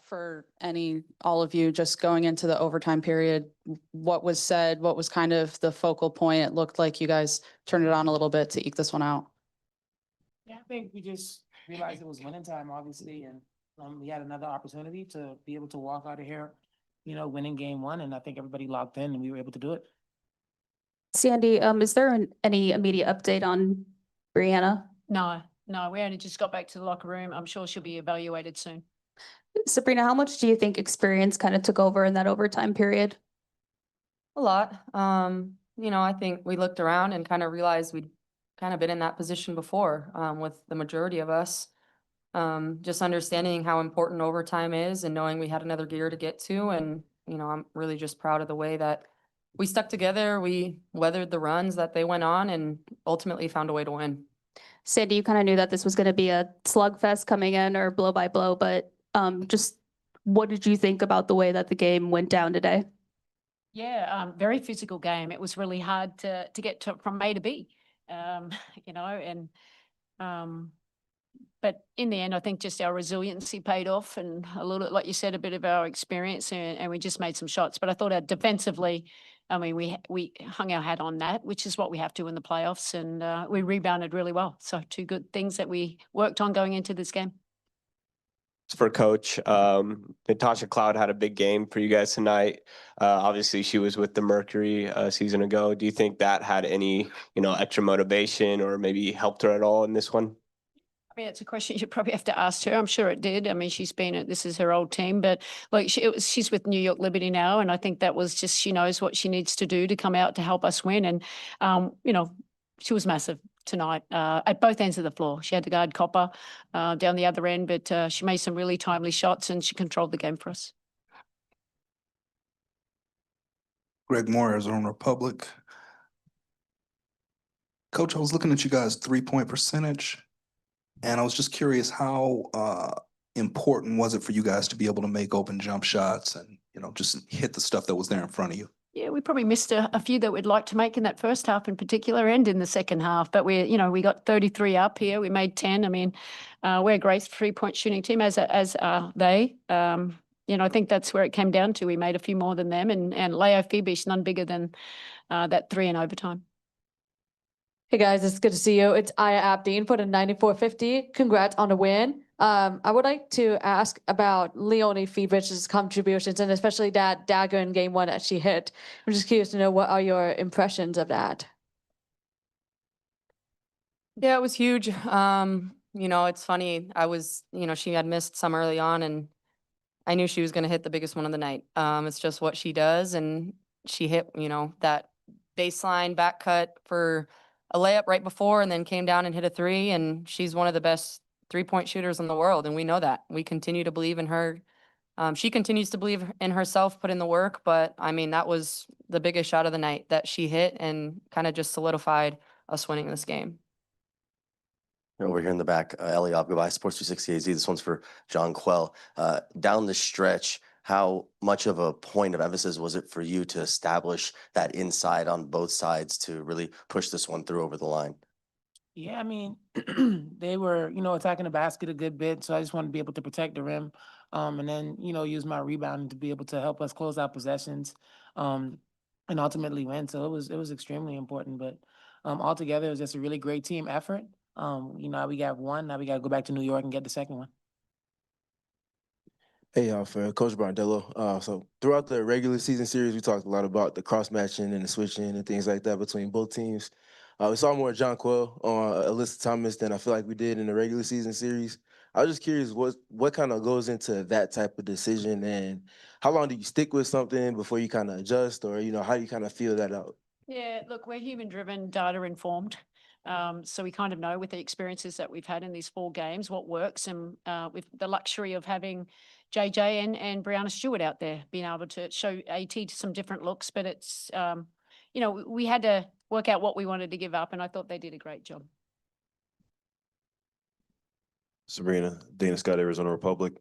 For all of you, just going into the overtime period, what was said, what was kind of the focal point? It looked like you guys turned it on a little bit to eke this one out. Yeah, I think we just realized it was winning time, obviously, and we had another opportunity to be able to walk out of here, winning game one, and I think everybody locked in and we were able to do it. Sandy, is there any immediate update on Brianna? No, we only just got back to the locker room. I'm sure she'll be evaluated soon. Sabrina, how much do you think experience kind of took over in that overtime period? A lot. I think we looked around and kind of realized we'd kind of been in that position before, with the majority of us. Just understanding how important overtime is and knowing we had another gear to get to. And, I'm really just proud of the way that we stuck together. We weathered the runs that they went on and ultimately found a way to win. Sandy, you kind of knew that this was going to be a slugfest coming in or blow by blow, but just what did you think about the way that the game went down today? Yeah, very physical game. It was really hard to get from A to B, but in the end, I think just our resiliency paid off and a little, like you said, a bit of our experience and we just made some shots. But I thought defensively, I mean, we hung our hat on that, which is what we have to in the playoffs, and we rebounded really well. So two good things that we worked on going into this game. For Coach, Natasha Cloud had a big game for you guys tonight. Obviously, she was with the Mercury a season ago. Do you think that had any, extra motivation or maybe helped her at all in this one? I mean, it's a question you probably have to ask her. I'm sure it did. I mean, this is her old team, but like she's with New York Liberty now. And I think that was just, she knows what she needs to do to come out to help us win. And, she was massive tonight at both ends of the floor. She had to guard Copper down the other end, but she made some really timely shots and she controlled the game for us. Greg Moore, Arizona Republic. Coach, I was looking at you guys' 3-point percentage, and I was just curious how important was it for you guys to be able to make open jump shots and, just hit the stuff that was there in front of you? Yeah, we probably missed a few that we'd like to make in that first half in particular and in the second half. But we got 33 up here. We made 10. I mean, we're a great 3-point shooting team, as are they. I think that's where it came down to. We made a few more than them, and Leo Phoebe's none bigger than that 3 in overtime. Hey guys, it's good to see you. It's Aya Abdeen for the 9450. Congrats on the win. I would like to ask about Leonie Friedrich's contributions and especially that dagger in game one that she hit. I'm just curious to know, what are your impressions of that? Yeah, it was huge. It's funny. I was, she had missed some early on and I knew she was going to hit the biggest one of the night. It's just what she does. And she hit, that baseline back cut for a layup right before and then came down and hit a 3. And she's one of the best 3-point shooters in the world. And we know that. We continue to believe in her. She continues to believe in herself, put in the work. But I mean, that was the biggest shot of the night that she hit and kind of just solidified us winning this game. Over here in the back, Ellie Goodbye, Sports 360 AZ. This one's for Jonquel. Down the stretch, how much of a point of emphasis was it for you to establish that inside on both sides to really push this one through over the line? Yeah, I mean, they were, attacking the basket a good bit. So I just wanted to be able to protect the rim and then, use my rebounding to be able to help us close out possessions and ultimately win. So it was extremely important. But altogether, it was just a really great team effort. We got one. Now we got to go back to New York and get the second one. Hey, y'all, for Coach Brondello. So throughout the regular season series, we talked a lot about the cross-matching and the switching and things like that between both teams. We saw more Jonquel on Alyssa Thomas than I feel like we did in the regular season series. I was just curious what kind of goes into that type of decision, and how long do you stick with something before you kind of adjust, or, how do you kind of feel that out? Yeah, look, we're human-driven, data-informed. So we kind of know with the experiences that we've had in these 4 games what works, and with the luxury of having JJ and Brianna Stewart out there being able to show AT some different looks. But it's, we had to work out what we wanted to give up, and I thought they did a great job. Sabrina, Dana Scott, Arizona Republic.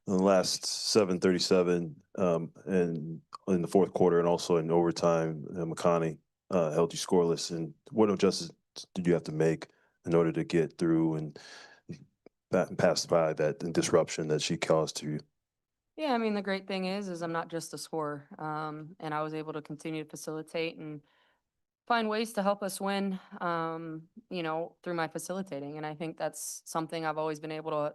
In the last 7:37 and in the fourth quarter and also in overtime, McConney held you scoreless. And what adjustments did you have to make in order to get through and pass by that disruption that she caused to you? Yeah, I mean, the great thing is I'm not just a scorer. And I was able to continue to facilitate and find ways to help us win, through my facilitating. And I think that's something I've always been able to,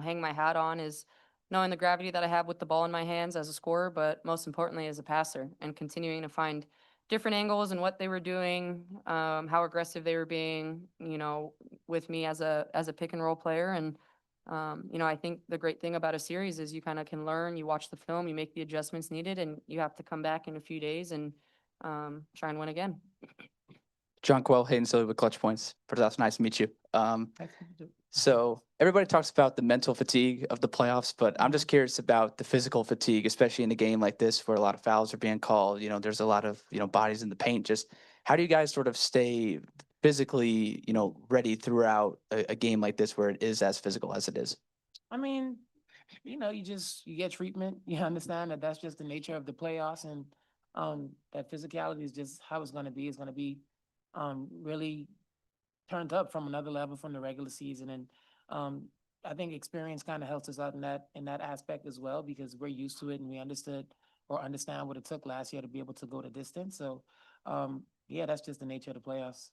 hang my hat on, is knowing the gravity that I have with the ball in my hands as a scorer, but most importantly as a passer, and continuing to find different angles and what they were doing, how aggressive they were being, with me as a pick and roll player. And I think the great thing about a series is you kind of can learn, you watch the film, you make the adjustments needed, and you have to come back in a few days and try and win again. Jonquel, Hayden Silly with Clutch Points. First off, nice to meet you. So everybody talks about the mental fatigue of the playoffs, but I'm just curious about the physical fatigue, especially in a game like this where a lot of fouls are being called. There's a lot of, bodies in the paint. Just how do you guys sort of stay physically, ready throughout a game like this where it is as physical as it is? I mean, you get treatment. You understand that that's just the nature of the playoffs, and that physicality is just how it's going to be. It's going to be really turned up from another level from the regular season. And I think experience kind of helps us out in that aspect as well, because we're used to it and we understand what it took last year to be able to go the distance. So yeah, that's just the nature of the playoffs.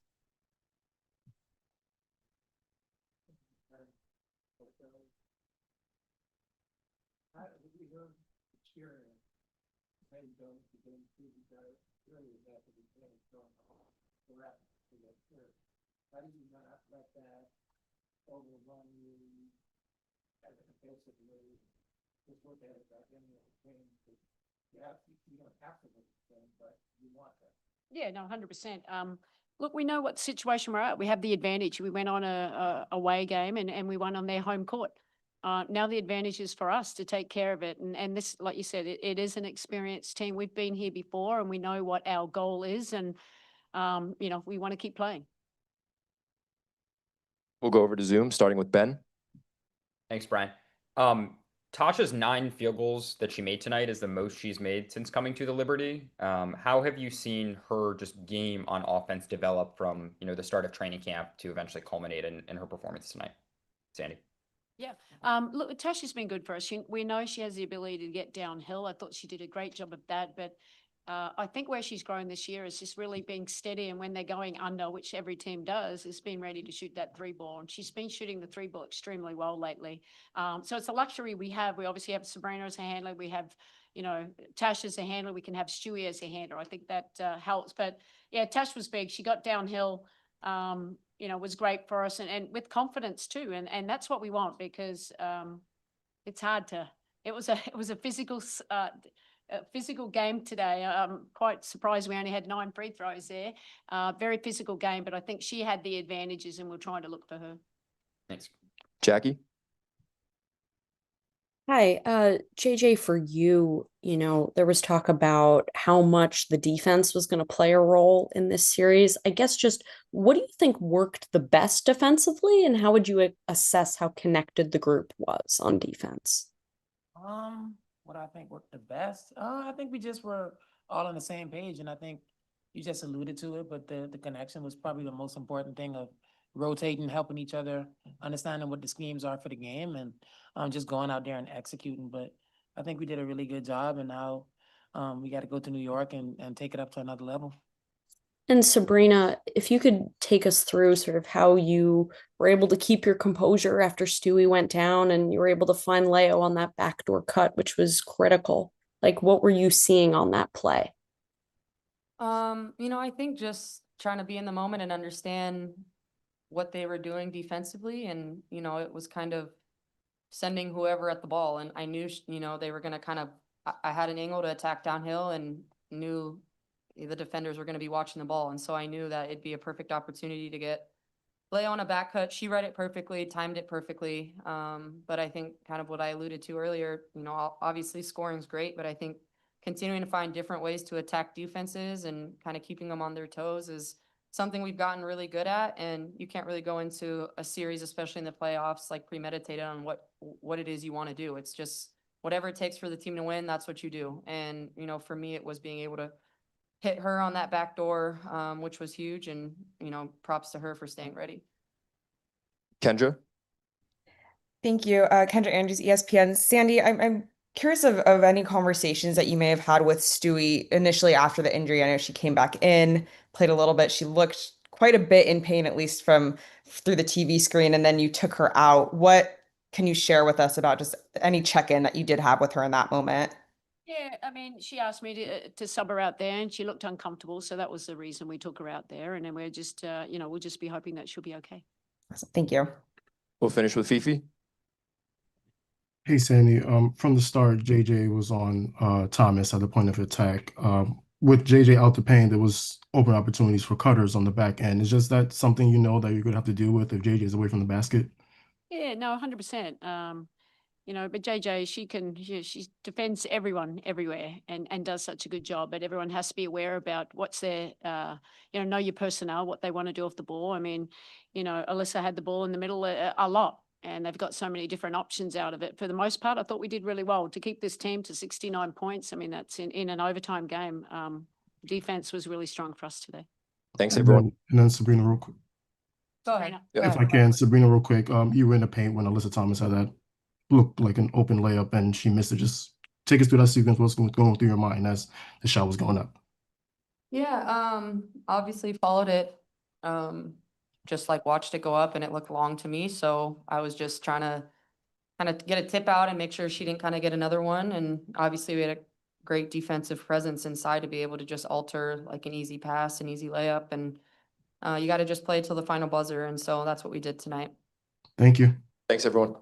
How did you not let that overrun you as a competitive way? Just look at it back in the game. You don't have to win the game, but you want that. Yeah, no, 100%. Look, we know what situation we're at. We have the advantage. We went on a away game and we won on their home court. Now the advantage is for us to take care of it. And this, like you said, it is an experienced team. We've been here before and we know what our goal is. And, we want to keep playing. We'll go over to Zoom, starting with Ben. Thanks, Brian. Tasha's 9 field goals that she made tonight is the most she's made since coming to the Liberty. How have you seen her just game on offense develop from, the start of training camp to eventually culminate in her performance tonight? Sandy. Yeah. Look, Tasha's been good for us. We know she has the ability to get downhill. I thought she did a great job of that, but I think where she's grown this year is just really being steady, and when they're going under, which every team does, is being ready to shoot that 3 ball. And she's been shooting the 3 ball extremely well lately. So it's a luxury we have. We obviously have Sabrina as a handler. We have, Tash as a handler. We can have Stewie as a handler. I think that helps. But yeah, Tash was big. She got downhill. Was great for us, and with confidence too. And that's what we want, because it's hard to. It was a physical game today. I'm quite surprised we only had 9 free throws there. Very physical game, but I think she had the advantages and we're trying to look for her. Thanks. Jackie. Hi, JJ, for you, there was talk about how much the defense was going to play a role in this series. I guess just what do you think worked the best defensively, and how would you assess how connected the group was on defense? What I think worked the best? I think we just were all on the same page, and I think you just alluded to it, but the connection was probably the most important thing, of rotating, helping each other, understanding what the schemes are for the game, and just going out there and executing. But I think we did a really good job, and now we got to go to New York and take it up to another level. And Sabrina, if you could take us through sort of how you were able to keep your composure after Stewie went down and you were able to find Leo on that backdoor cut, which was critical. Like, what were you seeing on that play? I think just trying to be in the moment and understand what they were doing defensively. And, it was kind of sending whoever at the ball. And I knew, they were going to I had an angle to attack downhill and knew the defenders were going to be watching the ball. And so I knew that it'd be a perfect opportunity to get Leo on a back cut. She read it perfectly, timed it perfectly. But I think kind of what I alluded to earlier, obviously scoring's great, but I think continuing to find different ways to attack defenses and kind of keeping them on their toes is something we've gotten really good at. And you can't really go into a series, especially in the playoffs, like premeditated on what it is you want to do. It's just whatever it takes for the team to win, that's what you do. And, for me, it was being able to hit her on that back door, which was huge. And, props to her for staying ready. Kendra. Thank you. Kendra Andrews, ESPN. Sandy, I'm curious of any conversations that you may have had with Stewie initially after the injury. I know she came back in, played a little bit. She looked quite a bit in pain, at least from through the TV screen, and then you took her out. What can you share with us about just any check-in that you did have with her in that moment? Yeah, I mean, she asked me to sub her out there and she looked uncomfortable. So that was the reason we took her out there. And then we're just, we'll just be hoping that she'll be okay. Awesome. Thank you. We'll finish with Fifi. Hey Sandy, from the start, JJ was on Thomas at the point of attack. With JJ out the paint, there was open opportunities for cutters on the back end. Is just that something you know that you're gonna have to deal with if JJ is away from the basket? Yeah, no, 100%. But JJ, she defends everyone everywhere and does such a good job. But everyone has to be aware about what's their, know your personnel, what they want to do off the ball. I mean, Alyssa had the ball in the middle a lot, and they've got so many different options out of it. For the most part, I thought we did really well to keep this team to 69 points. I mean, that's in an overtime game. Defense was really strong for us today. Thanks, And everyone. then Sabrina, real quick. Go ahead. Sabrina. If I can, Sabrina, real quick. You were in the paint when Alyssa Thomas had that looked like an open layup and she missed it. Just take us through that sequence. What's going through your mind as the shot was going up? Yeah, obviously followed it. Just like watched it go up and it looked long to me. So I was just trying to kind of get a tip out and make sure she didn't kind of get another one. And obviously we had a great defensive presence inside to be able to just alter like an easy pass, an easy layup. And you got to just play till the final buzzer. And so that's what we did tonight. Thank you. Thanks, everyone.